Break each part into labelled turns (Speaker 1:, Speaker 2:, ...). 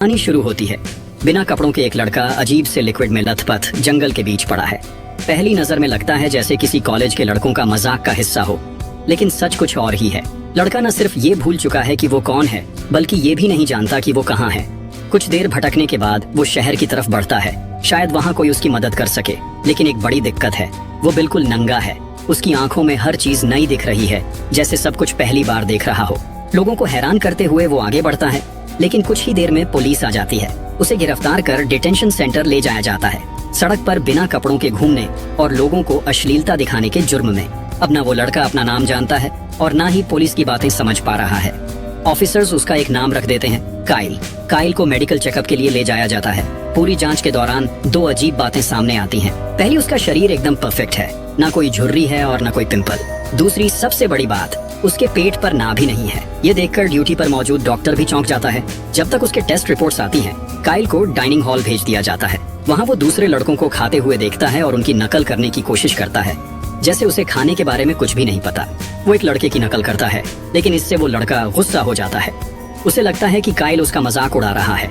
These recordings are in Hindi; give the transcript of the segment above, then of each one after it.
Speaker 1: कहानी शुरू होती है। बिना कपड़ों के एक लड़का अजीब से लिक्विड में लथपथ जंगल के बीच पड़ा है। पहली नजर में लगता है जैसे किसी कॉलेज के लड़कों का मजाक का हिस्सा हो, लेकिन सच कुछ और ही है। लड़का न सिर्फ ये भूल चुका है कि वो कौन है, बल्कि ये भी नहीं जानता कि वो कहाँ है। कुछ देर भटकने के बाद वो शहर की तरफ बढ़ता है, शायद वहाँ कोई उसकी मदद कर सके। लेकिन एक बड़ी दिक्कत है, वो बिल्कुल नंगा है। उसकी आंखों में हर चीज नई दिख रही है, जैसे सब कुछ पहली बार देख रहा हो। लोगों को हैरान करते हुए वो आगे बढ़ता है, लेकिन कुछ ही देर में पुलिस आ जाती है। उसे गिरफ्तार कर डिटेंशन सेंटर ले जाया जाता है, सड़क पर बिना कपड़ों के घूमने और लोगों को अश्लीलता दिखाने के जुर्म में। अब न वो लड़का अपना नाम जानता है और न ही पुलिस की बातें समझ पा रहा है। ऑफिसर्स उसका एक नाम रख देते हैं, काइल। काइल को मेडिकल चेकअप के लिए ले जाया जाता है। पूरी जांच के दौरान दो अजीब बातें सामने आती हैं। पहली, उसका शरीर एकदम परफेक्ट है, ना कोई झुर्री है और ना कोई पिंपल। दूसरी सबसे बड़ी बात, उसके पेट पर नाभि नहीं है। ये देखकर ड्यूटी पर मौजूद डॉक्टर भी चौंक जाता है। जब तक उसके टेस्ट रिपोर्ट्स आती हैं, काइल को डाइनिंग हॉल भेज दिया जाता है। वहाँ वो दूसरे लड़कों को खाते हुए देखता है और उनकी नकल करने की कोशिश करता है, जैसे उसे खाने के बारे में कुछ भी नहीं पता। वो एक लड़के की नकल करता है, लेकिन इससे वो लड़का गुस्सा हो जाता है। उसे लगता है कि काइल उसका मजाक उड़ा रहा है।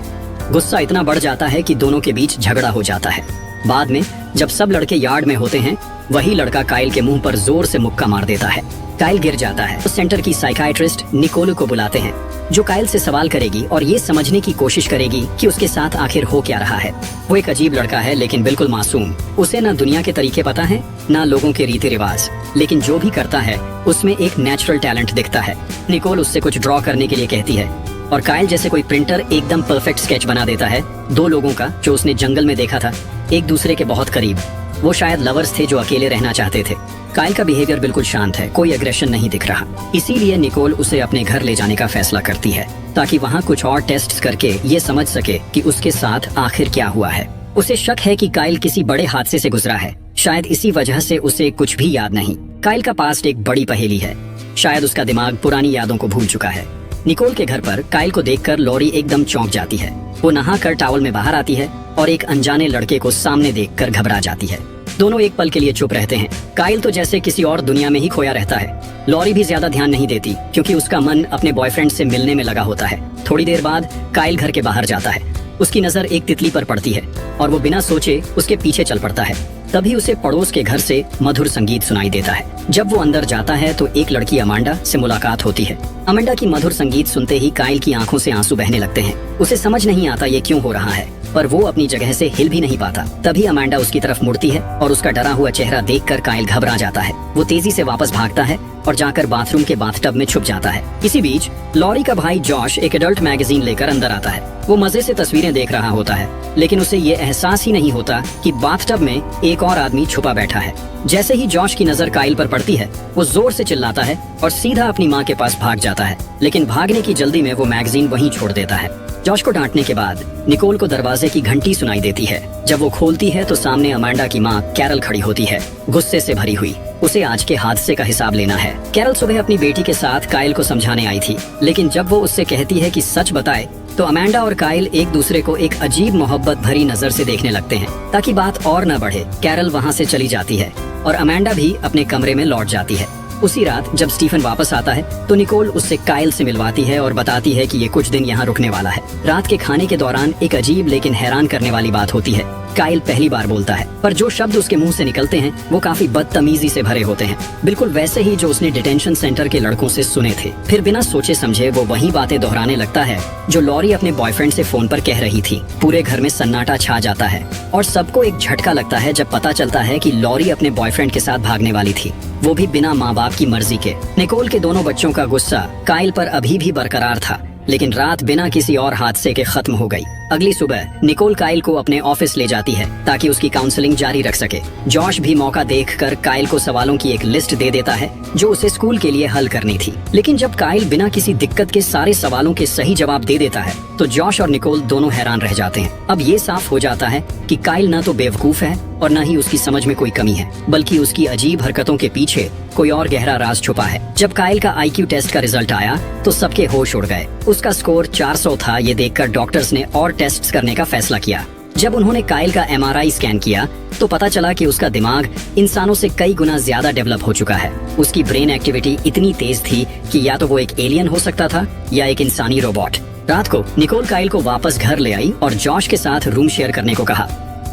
Speaker 1: गुस्सा इतना बढ़ जाता है कि दोनों के बीच झगड़ा हो जाता है। बाद में जब सब लड़के यार्ड में होते हैं, वही लड़का काइल के मुंह पर जोर से मुक्का मार देता है। काइल गिर जाता है। उस सेंटर की साइकाइट्रिस्ट निकोल को बुलाते हैं, जो काइल से सवाल करेगी और ये समझने की कोशिश करेगी कि उसके साथ आखिर हो क्या रहा है। वो एक अजीब लड़का है, लेकिन बिल्कुल मासूम। उसे ना दुनिया के तरीके पता है, ना लोगों के रीति रिवाज, लेकिन जो भी करता है उसमें एक नेचुरल टैलेंट दिखता है। निकोल उससे कुछ ड्रॉ करने के लिए कहती है और काइल जैसे कोई प्रिंटर एकदम परफेक्ट स्केच बना देता है। दो लोगों का जो उसने जंगल में देखा था, एक दूसरे के बहुत करीब। वो शायद लवर्स थे जो अकेले रहना चाहते थे। काइल का बिहेवियर बिल्कुल शांत है, कोई एग्रेशन नहीं दिख रहा। इसीलिए निकोल उसे अपने घर ले जाने का फैसला करती है, ताकि वहाँ कुछ और टेस्ट्स करके ये समझ सके कि उसके साथ आखिर क्या हुआ है। उसे शक है कि काइल किसी बड़े हादसे से गुजरा है, शायद इसी वजह से उसे कुछ भी याद नहीं। काइल का पास्ट एक बड़ी पहेली है, शायद उसका दिमाग पुरानी यादों को भूल चुका है। निकोल के घर पर काइल को देखकर लॉरी एकदम चौंक जाती है। वो नहाकर टॉवल में बाहर आती है और एक अनजाने लड़के को सामने देखकर घबरा जाती है। दोनों एक पल के लिए चुप रहते हैं। काइल तो जैसे किसी और दुनिया में ही खोया रहता है। लॉरी भी ज्यादा ध्यान नहीं देती, क्योंकि उसका मन अपने बॉयफ्रेंड से मिलने में लगा होता है। थोड़ी देर बाद काइल घर के बाहर जाता है। उसकी नजर एक तितली पर पड़ती है और वो बिना सोचे उसके पीछे चल पड़ता है। तभी उसे पड़ोस के घर से मधुर संगीत सुनाई देता है। जब वो अंदर जाता है तो एक लड़की अमांडा से मुलाकात होती है। अमांडा की मधुर संगीत सुनते ही काइल की आंखों से आंसू बहने लगते हैं। उसे समझ नहीं आता ये क्यों हो रहा है, पर वो अपनी जगह से हिल भी नहीं पाता। तभी अमांडा उसकी तरफ मुड़ती है और उसका डरा हुआ चेहरा देखकर काइल घबरा जाता है। वो तेजी से वापस भागता है और जाकर बाथरूम के बाथटब में छुप जाता है। इसी बीच लॉरी का भाई जॉश एक एडल्ट मैगजीन लेकर अंदर आता है। वो मजे से तस्वीरें देख रहा होता है, लेकिन उसे ये एहसास ही नहीं होता कि बाथटब में एक और आदमी छुपा बैठा है। जैसे ही जॉश की नजर काइल पर पड़ती है, वो जोर से चिल्लाता है और सीधा अपनी माँ के पास भाग जाता है। लेकिन भागने की जल्दी में वो मैगजीन वहीं छोड़ देता है। जॉश को डांटने के बाद निकोल को दरवाजे की घंटी सुनाई देती है। जब वो खोलती है तो सामने अमांडा की माँ कैरल खड़ी होती है, गुस्से से भरी हुई। उसे आज के हादसे का हिसाब लेना है। कैरल सुबह अपनी बेटी के साथ काइल को समझाने आई थी, लेकिन जब वो उससे कहती है कि सच बताए, तो अमांडा और काइल एक दूसरे को एक अजीब मोहब्बत भरी नजर से देखने लगते हैं। ताकि बात और न बढ़े, कैरल वहाँ से चली जाती है और अमांडा भी अपने कमरे में लौट जाती है। उसी रात जब स्टीफन वापस आता है तो निकोल उससे काइल से मिलवाती है और बताती है कि ये कुछ दिन यहाँ रुकने वाला है। रात के खाने के दौरान एक अजीब लेकिन हैरान करने वाली बात होती है। काइल पहली बार बोलता है, पर जो शब्द उसके मुंह से निकलते हैं वो काफी बदतमीजी से भरे होते हैं, बिल्कुल वैसे ही जो उसने डिटेंशन सेंटर के लड़कों से सुने थे। फिर बिना सोचे समझे वो वही बातें दोहराने लगता है जो लॉरी अपने बॉयफ्रेंड से फोन पर कह रही थी। पूरे घर में सन्नाटा छा जाता है और सबको एक झटका लगता है जब पता चलता है कि लॉरी अपने बॉयफ्रेंड के साथ भागने वाली थी, वो भी बिना माँ बाप की मर्जी के। निकोल के दोनों बच्चों का गुस्सा काइल पर अभी भी बरकरार था, लेकिन रात बिना किसी और हादसे के खत्म हो गई। अगली सुबह निकोल काइल को अपने ऑफिस ले जाती है ताकि उसकी काउंसलिंग जारी रख सके। जॉश भी मौका देखकर काइल को सवालों की एक लिस्ट दे देता है जो उसे स्कूल के लिए हल करनी थी। लेकिन जब काइल बिना किसी दिक्कत के सारे सवालों के सही जवाब दे देता है तो जॉश और निकोल दोनों हैरान रह जाते हैं। अब ये साफ हो जाता है कि काइल न तो बेवकूफ है और न ही उसकी समझ में कोई कमी है, बल्कि उसकी अजीब हरकतों के पीछे कोई और गहरा राज छुपा है। जब काइल का IQ टेस्ट का रिजल्ट आया तो सबके होश उड़ गए। उसका स्कोर 400 था। ये देखकर डॉक्टर्स ने और टेस्ट्स करने का फैसला किया। जब उन्होंने काइल का MRI स्कैन किया तो पता चला कि उसका दिमाग इंसानों से कई गुना ज्यादा डेवलप हो चुका है। उसकी ब्रेन एक्टिविटी इतनी तेज थी कि या तो वो एक एलियन हो सकता था या एक इंसानी रोबोट। रात को निकोल काइल को वापस घर ले आई और जॉश के साथ रूम शेयर करने को कहा।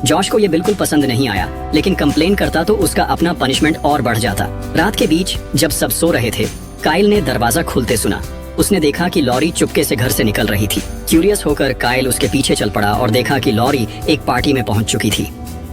Speaker 1: जॉश को ये बिल्कुल पसंद नहीं आया, लेकिन कंप्लेन करता तो उसका अपना पनिशमेंट और बढ़ जाता। रात के बीच जब सब सो रहे थे, काइल ने दरवाजा खुलते सुना। उसने देखा कि लॉरी चुपके से घर से निकल रही थी। क्यूरियस होकर काइल उसके पीछे चल पड़ा और देखा कि लॉरी एक पार्टी में पहुंच चुकी थी।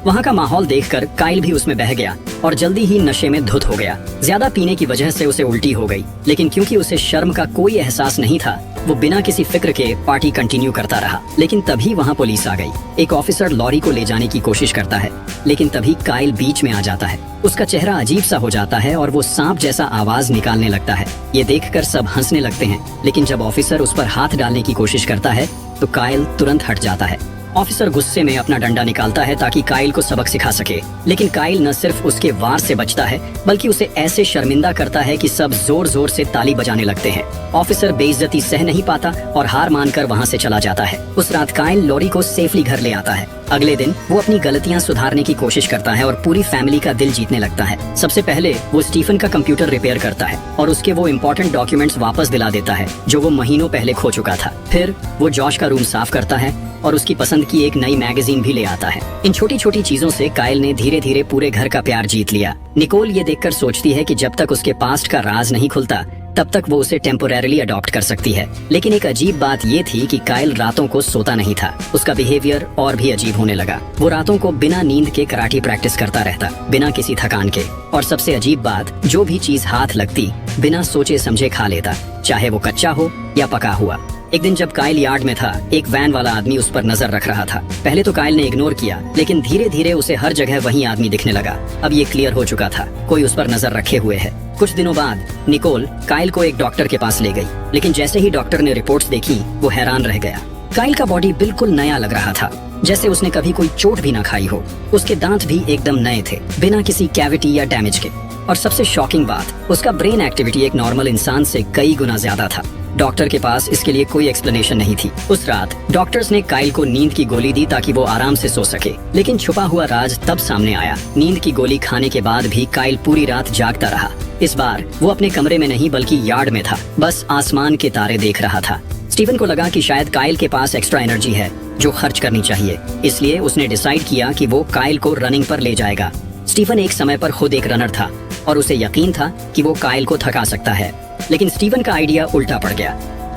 Speaker 1: वहां का माहौल देखकर काइल भी उसमें बह गया और जल्दी ही नशे में धुत हो गया। ज्यादा पीने की वजह से उसे उल्टी हो गई, लेकिन क्योंकि उसे शर्म का कोई एहसास नहीं था, वो बिना किसी फिक्र के पार्टी कंटिन्यू करता रहा। लेकिन तभी वहाँ पुलिस आ गई। एक ऑफिसर लॉरी को ले जाने की कोशिश करता है, लेकिन तभी काइल बीच में आ जाता है। उसका चेहरा अजीब सा हो जाता है और वो सांप जैसा आवाज निकालने लगता है। ये देखकर सब हंसने लगते हैं, लेकिन जब ऑफिसर उस पर हाथ डालने की कोशिश करता है तो काइल तुरंत हट जाता है। ऑफिसर गुस्से में अपना डंडा निकालता है ताकि काइल को सबक सिखा सके, लेकिन काइल न सिर्फ उसके वार से बचता है बल्कि उसे ऐसे शर्मिंदा करता है कि सब जोर जोर से ताली बजाने लगते हैं। ऑफिसर बेइज्जती सह नहीं पाता और हार मानकर वहां से चला जाता है। उस रात काइल लॉरी को सेफली घर ले आता है। अगले दिन वो अपनी गलतियां सुधारने की कोशिश करता है और पूरी फैमिली का दिल जीतने लगता है। सबसे पहले वो स्टीफन का कंप्यूटर रिपेयर करता है और उसके वो इम्पोर्टेंट डॉक्यूमेंट्स वापस दिला देता है जो वो महीनों पहले खो चुका था। फिर वो जॉश का रूम साफ करता है और उसकी पसंद की एक नई मैगजीन भी ले आता है। इन छोटी छोटी चीजों से काइल ने धीरे धीरे पूरे घर का प्यार जीत लिया। निकोल ये देखकर सोचती है कि जब तक उसके पास्ट का राज नहीं खुलता तब तक वो उसे टेम्पोरेरली अडॉप्ट कर सकती है। लेकिन एक अजीब बात ये थी कि काइल रातों को सोता नहीं था। उसका बिहेवियर और भी अजीब होने लगा। वो रातों को बिना नींद के कराटे प्रैक्टिस करता रहता, बिना किसी थकान के। और सबसे अजीब बात, जो भी चीज हाथ लगती बिना सोचे समझे खा लेता, चाहे वो कच्चा हो या पका हुआ। एक दिन जब काइल यार्ड में था, एक वैन वाला आदमी उस पर नजर रख रहा था। पहले तो काइल ने इग्नोर किया, लेकिन धीरे धीरे उसे हर जगह वही आदमी दिखने लगा। अब ये क्लियर हो चुका था, कोई उस पर नजर रखे हुए है। कुछ दिनों बाद निकोल काइल को एक डॉक्टर के पास ले गई, लेकिन जैसे ही डॉक्टर ने रिपोर्ट्स देखी वो हैरान रह गया। काइल का बॉडी बिल्कुल नया लग रहा था, जैसे उसने कभी कोई चोट भी ना खाई हो। उसके दांत भी एकदम नए थे, बिना किसी कैविटी या डैमेज के। और सबसे शॉकिंग बात, उसका ब्रेन एक्टिविटी एक नॉर्मल इंसान से कई गुना ज्यादा था। डॉक्टर के पास इसके लिए कोई एक्सप्लेनेशन नहीं थी। उस रात डॉक्टर्स ने काइल को नींद की गोली दी ताकि वो आराम से सो सके, लेकिन छुपा हुआ राज तब सामने आया। नींद की गोली खाने के बाद भी काइल पूरी रात जागता रहा। इस बार वो अपने कमरे में नहीं बल्कि यार्ड में था, बस आसमान के तारे देख रहा था। स्टीफन को लगा कि शायद काइल के पास एक्स्ट्रा एनर्जी है जो खर्च करनी चाहिए, इसलिए उसने डिसाइड किया कि वो काइल को रनिंग पर ले जाएगा। स्टीफन एक समय पर खुद एक रनर था और उसे यकीन था कि वो काइल को थका सकता है, लेकिन स्टीफन का आइडिया उल्टा पड़ गया।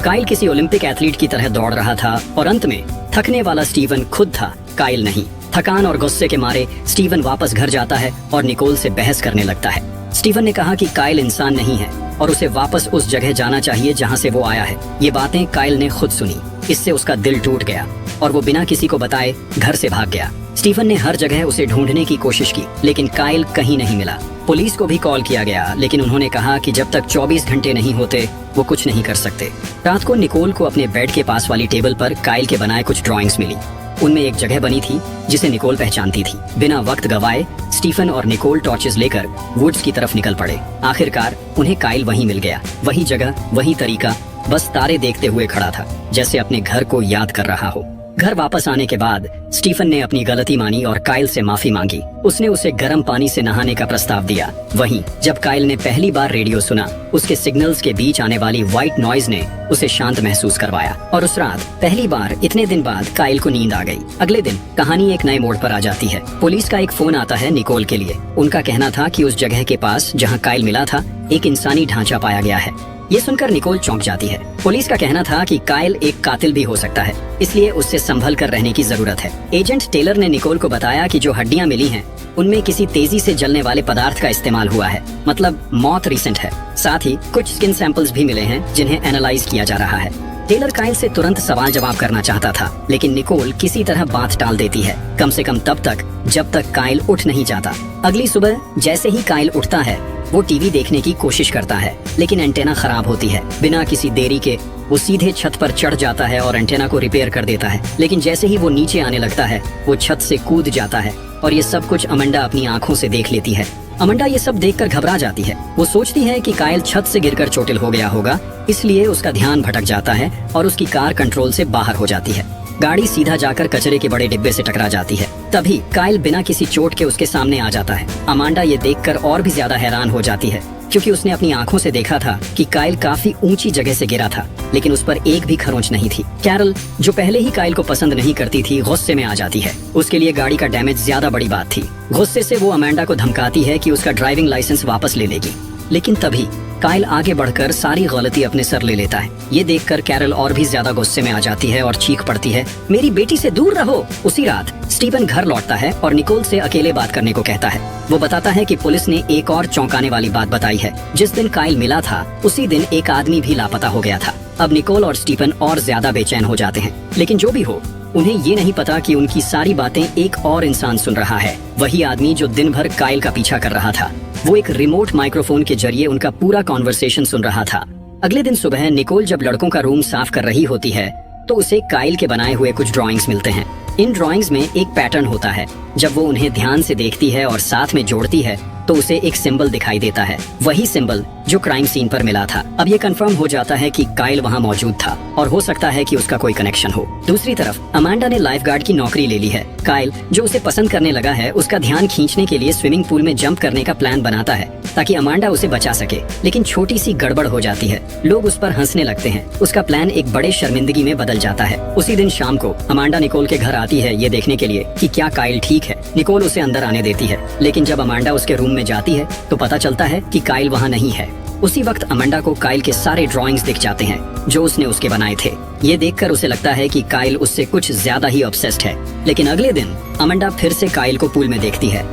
Speaker 1: काइल किसी ओलंपिक एथलीट की तरह दौड़ रहा था और अंत में थकने वाला स्टीफन खुद था, काइल नहीं। थकान और गुस्से के मारे स्टीफन वापस घर जाता है और निकोल से बहस करने लगता है। स्टीफन ने कहा कि काइल इंसान नहीं है और उसे वापस उस जगह जाना चाहिए जहां से वो आया है। ये बातें काइल ने खुद सुनी, इससे उसका दिल टूट गया और वो बिना किसी को बताए घर से भाग गया। स्टीफन ने हर जगह उसे ढूंढने की कोशिश की, लेकिन काइल कहीं नहीं मिला। पुलिस को भी कॉल किया गया, लेकिन उन्होंने कहा कि जब तक 24 घंटे नहीं होते वो कुछ नहीं कर सकते। रात को निकोल को अपने बेड के पास वाली टेबल पर काइल के बनाए कुछ ड्राइंग्स मिली। उनमें एक जगह बनी थी जिसे निकोल पहचानती थी। बिना वक्त गवाए स्टीफन और निकोल टॉर्चेस लेकर वुड्स की तरफ निकल पड़े। आखिरकार उन्हें काइल वहीं मिल गया, वही जगह, वही तरीका, बस तारे देखते हुए खड़ा था, जैसे अपने घर को याद कर रहा हो। घर वापस आने के बाद स्टीफन ने अपनी गलती मानी और काइल से माफी मांगी। उसने उसे गर्म पानी से नहाने का प्रस्ताव दिया। वहीं जब काइल ने पहली बार रेडियो सुना, उसके सिग्नल्स के बीच आने वाली व्हाइट नॉइज ने उसे शांत महसूस करवाया। और उस रात पहली बार इतने दिन बाद काइल को नींद आ गई। अगले दिन कहानी एक नए मोड़ पर आ जाती है। पुलिस का एक फोन आता है निकोल के लिए। उनका कहना था कि उस जगह के पास जहाँ काइल मिला था, एक इंसानी ढांचा पाया गया है। ये सुनकर निकोल चौंक जाती है। पुलिस का कहना था कि काइल एक कातिल भी हो सकता है, इसलिए उससे संभल कर रहने की जरूरत है। एजेंट टेलर ने निकोल को बताया कि जो हड्डियां मिली हैं, उनमें किसी तेजी से जलने वाले पदार्थ का इस्तेमाल हुआ है, मतलब मौत रिसेंट है। साथ ही कुछ स्किन सैंपल्स भी मिले हैं जिन्हें एनालाइज किया जा रहा है। टेलर काइल से तुरंत सवाल जवाब करना चाहता था, लेकिन निकोल किसी तरह बात टाल देती है, कम से कम तब तक जब तक काइल उठ नहीं जाता। अगली सुबह जैसे ही काइल उठता है, वो टीवी देखने की कोशिश करता है, लेकिन एंटेना खराब होती है। बिना किसी देरी के वो सीधे छत पर चढ़ जाता है और एंटेना को रिपेयर कर देता है। लेकिन जैसे ही वो नीचे आने लगता है, वो छत से कूद जाता है और ये सब कुछ अमंडा अपनी आंखों से देख लेती है। अमंडा ये सब देखकर घबरा जाती है। वो सोचती है कि काइल छत से गिरकर चोटिल हो गया होगा, इसलिए उसका ध्यान भटक जाता है और उसकी कार कंट्रोल से बाहर हो जाती है। गाड़ी सीधा जाकर कचरे के बड़े डिब्बे से टकरा जाती है। तभी काइल बिना किसी चोट के उसके सामने आ जाता है। अमांडा ये देखकर और भी ज्यादा हैरान हो जाती है, क्योंकि उसने अपनी आंखों से देखा था कि काइल काफी ऊंची जगह से गिरा था, लेकिन उस पर एक भी खरोंच नहीं थी। कैरल, जो पहले ही काइल को पसंद नहीं करती थी, गुस्से में आ जाती है। उसके लिए गाड़ी का डैमेज ज्यादा बड़ी बात थी। गुस्से से वो अमांडा को धमकाती है कि उसका ड्राइविंग लाइसेंस वापस ले लेगी, लेकिन तभी काइल आगे बढ़कर सारी गलती अपने सर ले लेता है। ये देखकर कैरल और भी ज्यादा गुस्से में आ जाती है और चीख पड़ती है, मेरी बेटी से दूर रहो। उसी रात स्टीफन घर लौटता है और निकोल से अकेले बात करने को कहता है। वो बताता है कि पुलिस ने एक और चौंकाने वाली बात बताई है। जिस दिन काइल मिला था उसी दिन एक आदमी भी लापता हो गया था। अब निकोल और स्टीफन और ज्यादा बेचैन हो जाते हैं, लेकिन जो भी हो, उन्हें ये नहीं पता कि उनकी सारी बातें एक और इंसान सुन रहा है। वही आदमी जो दिन भर काइल का पीछा कर रहा था। वो एक रिमोट माइक्रोफोन के जरिए उनका पूरा कॉन्वर्सेशन सुन रहा था। अगले दिन सुबह निकोल जब लड़कों का रूम साफ कर रही होती है तो उसे काइल के बनाए हुए कुछ ड्राइंग्स मिलते हैं। इन ड्राइंग्स में एक पैटर्न होता है। जब वो उन्हें ध्यान से देखती है और साथ में जोड़ती है तो उसे एक सिंबल दिखाई देता है, वही सिंबल जो क्राइम सीन पर मिला था। अब ये कंफर्म हो जाता है कि काइल वहाँ मौजूद था और हो सकता है कि उसका कोई कनेक्शन हो। दूसरी तरफ अमांडा ने लाइफगार्ड की नौकरी ले ली है। काइल, जो उसे पसंद करने लगा है, उसका ध्यान खींचने के लिए स्विमिंग पूल में जंप करने का प्लान बनाता है ताकि अमांडा उसे बचा सके, लेकिन छोटी सी गड़बड़ हो जाती है। लोग उस पर हंसने लगते हैं। उसका प्लान एक बड़े शर्मिंदगी में बदल जाता है। उसी दिन शाम को अमांडा निकोल के घर आती है ये देखने के लिए कि क्या काइल ठीक है। निकोल उसे अंदर आने देती है, लेकिन जब अमांडा उसके रूम में जाती है तो पता चलता है कि काइल वहाँ नहीं है। उसी वक्त अमांडा को काइल के सारे ड्राइंग्स दिख जाते हैं जो उसने उसके बनाए थे। ये देखकर उसे लगता है कि काइल उससे कुछ ज्यादा ही ऑब्सेस्ड है। लेकिन अगले दिन अमांडा फिर से काइल को पूल में देखती है।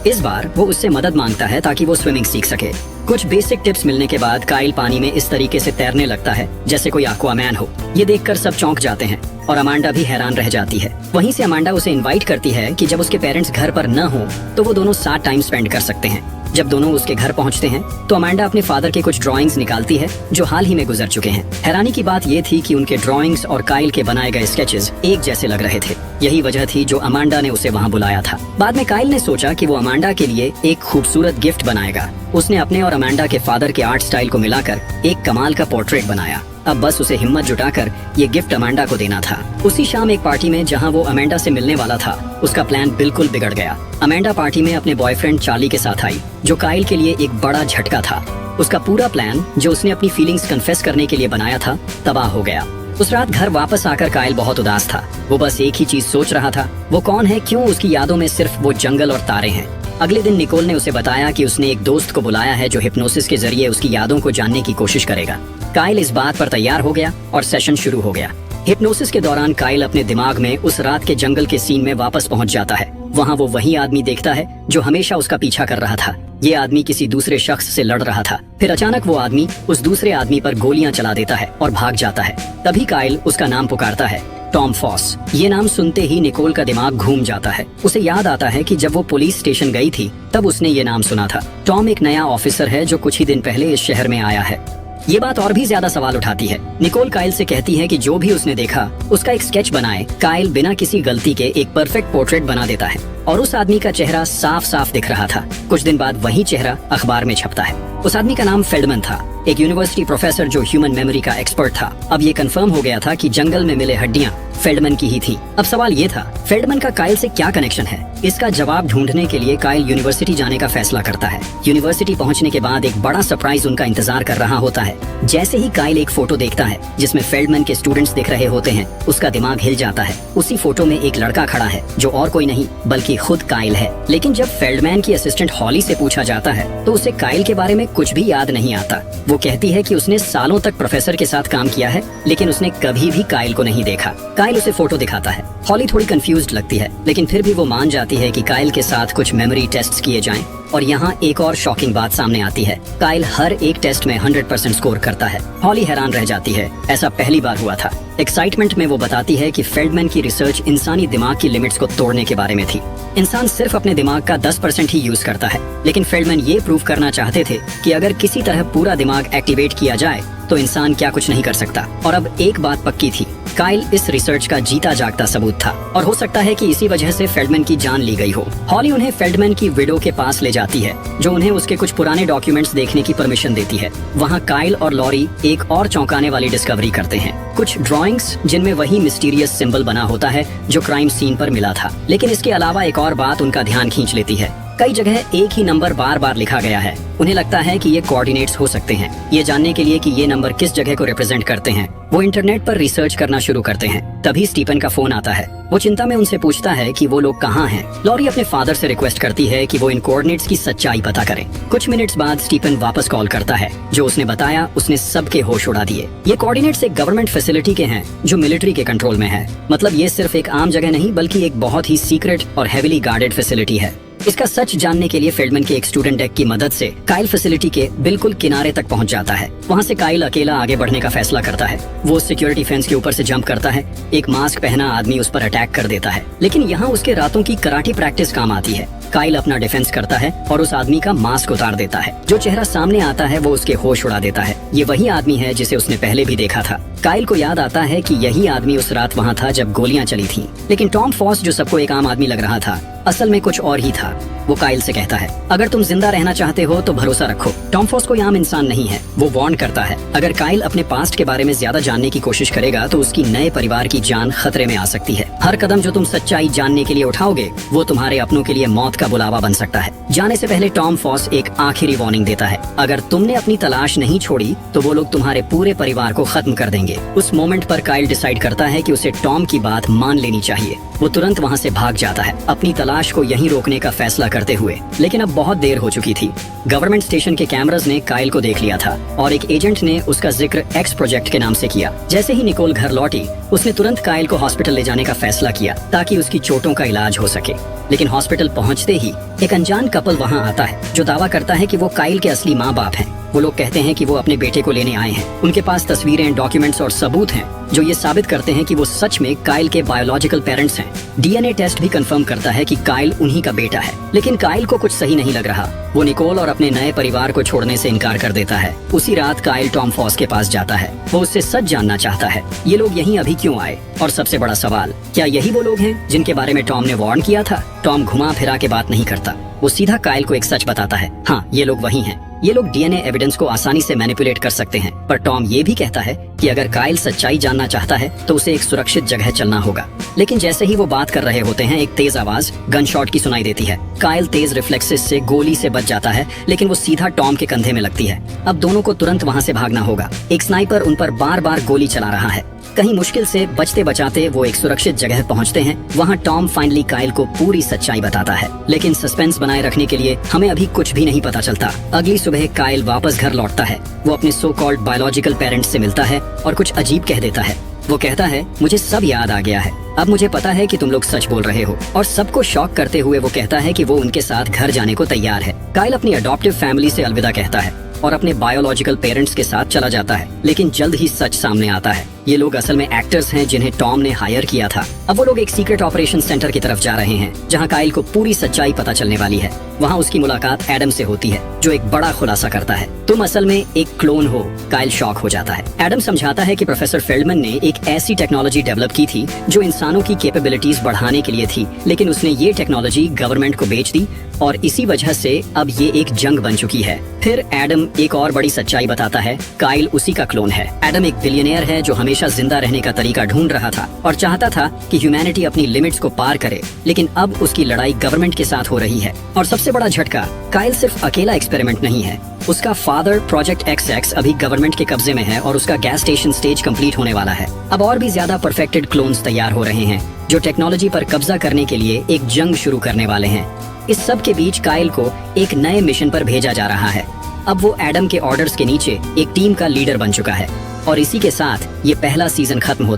Speaker 1: इस बार वो उससे मदद मांगता है ताकि वो स्विमिंग सीख सके। कुछ बेसिक टिप्स मिलने के बाद काइल पानी में इस तरीके से तैरने लगता है जैसे कोई एक्वामैन हो। ये देखकर सब चौंक जाते हैं और अमांडा भी हैरान रह जाती है। वहीं से अमांडा उसे इनवाइट करती है कि जब उसके पेरेंट्स घर पर न हो तो वो दोनों साथ टाइम स्पेंड कर सकते हैं। जब दोनों उसके घर पहुंचते हैं तो अमांडा अपने फादर के कुछ ड्राइंग्स निकालती है जो हाल ही में गुजर चुके हैं। हैरानी की बात ये थी कि उनके ड्राइंग्स और काइल के बनाए गए स्केचेस एक जैसे लग रहे थे। यही वजह थी जो अमांडा ने उसे वहां बुलाया था। बाद में काइल ने सोचा कि वो अमांडा के लिए एक खूबसूरत गिफ्ट बनाएगा। उसने अपने और अमांडा के फादर के आर्ट स्टाइल को मिलाकर एक कमाल का पोर्ट्रेट बनाया। अब बस उसे हिम्मत जुटाकर ये गिफ्ट अमांडा को देना था। उसी शाम एक पार्टी में जहां वो अमांडा से मिलने वाला था, उसका प्लान बिल्कुल बिगड़ गया। अमांडा पार्टी में अपने बॉयफ्रेंड चार्ली के साथ आई, जो काइल के लिए एक बड़ा झटका था। उसका पूरा प्लान जो उसने अपनी फीलिंग्स कन्फेस करने के लिए बनाया था, तबाह हो गया। उस रात घर वापस आकर काइल बहुत उदास था। वो बस एक ही चीज सोच रहा था, वो कौन है, क्यों उसकी यादों में सिर्फ वो जंगल और तारे हैं। अगले दिन निकोल ने उसे बताया कि उसने एक दोस्त को बुलाया है जो हिप्नोसिस के जरिए उसकी यादों को जानने की कोशिश करेगा। काइल इस बात पर तैयार हो गया और सेशन शुरू हो गया। हिप्नोसिस के दौरान काइल अपने दिमाग में उस रात के जंगल के सीन में वापस पहुंच जाता है। वहाँ वो वही आदमी देखता है जो हमेशा उसका पीछा कर रहा था। ये आदमी किसी दूसरे शख्स से लड़ रहा था। फिर अचानक वो आदमी उस दूसरे आदमी पर गोलियां चला देता है और भाग जाता है। तभी काइल उसका नाम पुकारता है, टॉम फॉस। ये नाम सुनते ही निकोल का दिमाग घूम जाता है। उसे याद आता है कि जब वो पुलिस स्टेशन गई थी तब उसने ये नाम सुना था। टॉम एक नया ऑफिसर है जो कुछ ही दिन पहले इस शहर में आया है। ये बात और भी ज्यादा सवाल उठाती है। निकोल काइल से कहती है कि जो भी उसने देखा उसका एक स्केच बनाए। काइल बिना किसी गलती के एक परफेक्ट पोर्ट्रेट बना देता है और उस आदमी का चेहरा साफ साफ दिख रहा था। कुछ दिन बाद वही चेहरा अखबार में छपता है। उस आदमी का नाम फेल्डमैन था, एक यूनिवर्सिटी प्रोफेसर जो ह्यूमन मेमोरी का एक्सपर्ट था। अब ये कंफर्म हो गया था कि जंगल में मिले हड्डियां फेल्डमैन की ही थी। अब सवाल ये था, फेल्डमैन का काइल से क्या कनेक्शन है? इसका जवाब ढूंढने के लिए काइल यूनिवर्सिटी जाने का फैसला करता है। यूनिवर्सिटी पहुंचने के बाद एक बड़ा सरप्राइज उनका इंतजार कर रहा होता है। जैसे ही काइल एक फोटो देखता है जिसमें फेल्डमैन के स्टूडेंट्स दिख रहे होते हैं, उसका दिमाग हिल जाता है। उसी फोटो में एक लड़का खड़ा है जो और कोई नहीं बल्कि खुद काइल है। लेकिन जब फेल्डमैन की असिस्टेंट हॉली से पूछा जाता है तो उसे काइल के बारे में कुछ भी याद नहीं आता। वो कहती है कि उसने सालों तक प्रोफेसर के साथ काम किया है लेकिन उसने कभी भी काइल को नहीं देखा। काइल उसे फोटो दिखाता है। हॉली थोड़ी कंफ्यूज्ड लगती है लेकिन फिर भी वो मान जाती है कि काइल के साथ कुछ मेमोरी टेस्ट्स किए जाएं। और यहाँ एक और शॉकिंग बात सामने आती है, काइल हर एक टेस्ट में 100% स्कोर करता है। हॉली हैरान रह जाती है, ऐसा पहली बार हुआ था। एक्साइटमेंट में वो बताती है कि फेल्डमैन की रिसर्च इंसानी दिमाग की लिमिट्स को तोड़ने के बारे में थी। इंसान सिर्फ अपने दिमाग का 10% ही यूज करता है, लेकिन फेल्डमैन ये प्रूव करना चाहते थे कि अगर किसी तरह पूरा दिमाग एक्टिवेट किया जाए तो इंसान क्या कुछ नहीं कर सकता। और अब एक बात पक्की थी, काइल इस रिसर्च का जीता जागता सबूत था और हो सकता है कि इसी वजह से फेल्डमैन की जान ली गई हो। हॉली उन्हें फेल्डमैन की विडो के पास ले जाती है, जो उन्हें उसके कुछ पुराने डॉक्यूमेंट्स देखने की परमिशन देती है। वहाँ काइल और लॉरी एक और चौंकाने वाली डिस्कवरी करते हैं, कुछ ड्राइंग्स जिनमें वही मिस्टीरियस सिंबल बना होता है जो क्राइम सीन पर मिला था। लेकिन इसके अलावा एक और बात उनका ध्यान खींच लेती है, कई जगह एक ही नंबर बार बार लिखा गया है। उन्हें लगता है कि ये कोऑर्डिनेट्स हो सकते हैं। ये जानने के लिए कि ये नंबर किस जगह को रिप्रेजेंट करते हैं, वो इंटरनेट पर रिसर्च करना शुरू करते हैं। तभी स्टीफन का फोन आता है। वो चिंता में उनसे पूछता है कि वो लोग कहाँ हैं। लॉरी अपने फादर से रिक्वेस्ट करती है कि वो इन कोऑर्डिनेट्स की सच्चाई पता करें। कुछ मिनट्स बाद स्टीफन वापस कॉल करता है। जो उसने बताया उसने सबके होश उड़ा दिए। ये कोऑर्डिनेट्स एक गवर्नमेंट फैसिलिटी के हैं जो मिलिट्री के कंट्रोल में है। मतलब ये सिर्फ एक आम जगह नहीं बल्कि एक बहुत ही सीक्रेट और हेविली गार्डेड फैसिलिटी है। इसका सच जानने के लिए फेल्डमैन के एक स्टूडेंट डेक की मदद से काइल फैसिलिटी के बिल्कुल किनारे तक पहुंच जाता है। वहां से काइल अकेला आगे बढ़ने का फैसला करता है। वो सिक्योरिटी फेंस के ऊपर से जंप करता है। एक मास्क पहना आदमी उस पर अटैक कर देता है, लेकिन यहाँ उसके रातों की कराटे प्रैक्टिस काम आती है। काइल अपना डिफेंस करता है और उस आदमी का मास्क उतार देता है। जो चेहरा सामने आता है वो उसके होश उड़ा देता है। ये वही आदमी है जिसे उसने पहले भी देखा था। काइल को याद आता है कि यही आदमी उस रात वहाँ था जब गोलियां चली थीं। लेकिन टॉम फॉस, जो सबको एक आम आदमी लग रहा था, असल में कुछ और ही था। वो काइल से कहता है, अगर तुम जिंदा रहना चाहते हो तो भरोसा रखो। टॉम फॉस कोई आम इंसान नहीं है। वो वार्न करता है, अगर काइल अपने पास्ट के बारे में ज्यादा जानने की कोशिश करेगा तो उसकी नए परिवार की जान खतरे में आ सकती है। हर कदम जो तुम सच्चाई जानने के लिए उठाओगे वो तुम्हारे अपनों के लिए मौत का बुलावा बन सकता है। जाने से पहले टॉम फॉस एक आखिरी वार्निंग देता है, अगर तुमने अपनी तलाश नहीं छोड़ी तो वो लोग तुम्हारे पूरे परिवार को खत्म कर देंगे। उस मोमेंट पर काइल डिसाइड करता है कि उसे टॉम की बात मान लेनी चाहिए। वो तुरंत वहाँ से भाग जाता है, अपनी तलाश को यहीं रोकने का फैसला करते हुए। लेकिन अब बहुत देर हो चुकी थी। गवर्नमेंट स्टेशन के कैमरास ने काइल को देख लिया था और एक एजेंट ने उसका जिक्र एक्स प्रोजेक्ट के नाम से किया। जैसे ही निकोल घर लौटी, उसने तुरंत काइल को हॉस्पिटल ले जाने का फैसला किया ताकि उसकी चोटों का इलाज हो सके। लेकिन हॉस्पिटल पहुंचते ही एक अनजान कपल वहां आता है जो दावा करता है कि वो काइल के असली माँ बाप हैं। वो लोग कहते हैं कि वो अपने बेटे को लेने आए हैं। उनके पास तस्वीरें, डॉक्यूमेंट्स और सबूत हैं जो ये साबित करते हैं कि वो सच में काइल के बायोलॉजिकल पेरेंट्स हैं। डीएनए टेस्ट भी कंफर्म करता है कि काइल उन्हीं का बेटा है। लेकिन काइल को कुछ सही नहीं लग रहा। वो निकोल और अपने नए परिवार को छोड़ने से इनकार कर देता है। उसी रात काइल टॉम फॉस के पास जाता है। वो उससे सच जानना चाहता है, ये लोग यहीं अभी क्यों आए? और सबसे बड़ा सवाल, क्या यही वो लोग हैं जिनके बारे में टॉम ने वार्न किया था? टॉम घुमा फिरा के बात नहीं करता। वो सीधा काइल को एक सच बताता है, हाँ, ये लोग वही हैं। ये लोग डीएनए एविडेंस को आसानी से मैनिपुलेट कर सकते हैं। पर टॉम ये भी कहता है कि अगर काइल सच्चाई जानना चाहता है तो उसे एक सुरक्षित जगह चलना होगा। लेकिन जैसे ही वो बात कर रहे होते हैं, एक तेज आवाज गन शॉट की सुनाई देती है। काइल तेज रिफ्लेक्सेस से गोली से बच जाता है, लेकिन वो सीधा टॉम के कंधे में लगती है। अब दोनों को तुरंत वहाँ से भागना होगा। एक स्नाइपर उन पर बार बार गोली चला रहा है। कहीं मुश्किल से बचते बचाते वो एक सुरक्षित जगह पहुंचते हैं। वहां टॉम फाइनली काइल को पूरी सच्चाई बताता है। लेकिन सस्पेंस बनाए रखने के लिए हमें अभी कुछ भी नहीं पता चलता। अगली सुबह काइल वापस घर लौटता है। वो अपने सो कॉल्ड बायोलॉजिकल पेरेंट्स से मिलता है और कुछ अजीब कह देता है। वो कहता है, मुझे सब याद आ गया है। अब मुझे पता है कि तुम लोग सच बोल रहे हो। और सबको शॉक करते हुए वो कहता है कि वो उनके साथ घर जाने को तैयार है। काइल अपनी अडॉप्टिव फैमिली से अलविदा कहता है और अपने बायोलॉजिकल पेरेंट्स के साथ चला जाता है। लेकिन जल्द ही सच सामने आता है। ये लोग असल में एक्टर्स हैं जिन्हें टॉम ने हायर किया था। अब वो लोग एक सीक्रेट ऑपरेशन सेंटर की तरफ जा रहे हैं जहां काइल को पूरी सच्चाई पता चलने वाली है। वहां उसकी मुलाकात एडम से होती है जो एक बड़ा खुलासा करता है, तुम असल में एक क्लोन हो। काइल शॉक हो जाता है। एडम समझाता है कि प्रोफेसर फेल्डमैन ने एक ऐसी टेक्नोलॉजी डेवलप की थी जो इंसानों की कैपेबिलिटीज बढ़ाने के लिए थी, लेकिन उसने ये टेक्नोलॉजी गवर्नमेंट को बेच दी और इसी वजह से अब ये एक जंग बन चुकी है। फिर एडम एक और बड़ी सच्चाई बताता है, काइल उसी का क्लोन है। एडम एक बिलियनियर है जो हमेशा जिंदा रहने का तरीका ढूंढ रहा था और चाहता था कि ह्यूमैनिटी अपनी लिमिट्स को पार करे। लेकिन अब उसकी लड़ाई गवर्नमेंट के साथ हो रही है। और सबसे बड़ा झटका, काइल सिर्फ अकेला एक्सपेरिमेंट नहीं है। उसका फादर प्रोजेक्ट XX अभी गवर्नमेंट के कब्जे में है और उसका गैस स्टेशन स्टेज कंप्लीट होने वाला है। अब और भी ज्यादा परफेक्टेड क्लोन्स तैयार हो रहे हैं जो टेक्नोलॉजी पर कब्जा करने के लिए एक जंग शुरू करने वाले हैं। इस सब के बीच काइल को एक नए मिशन पर भेजा जा रहा है। अब वो एडम के ऑर्डर्स के नीचे एक टीम का लीडर बन चुका है और इसी के साथ ये पहला सीजन खत्म होता है।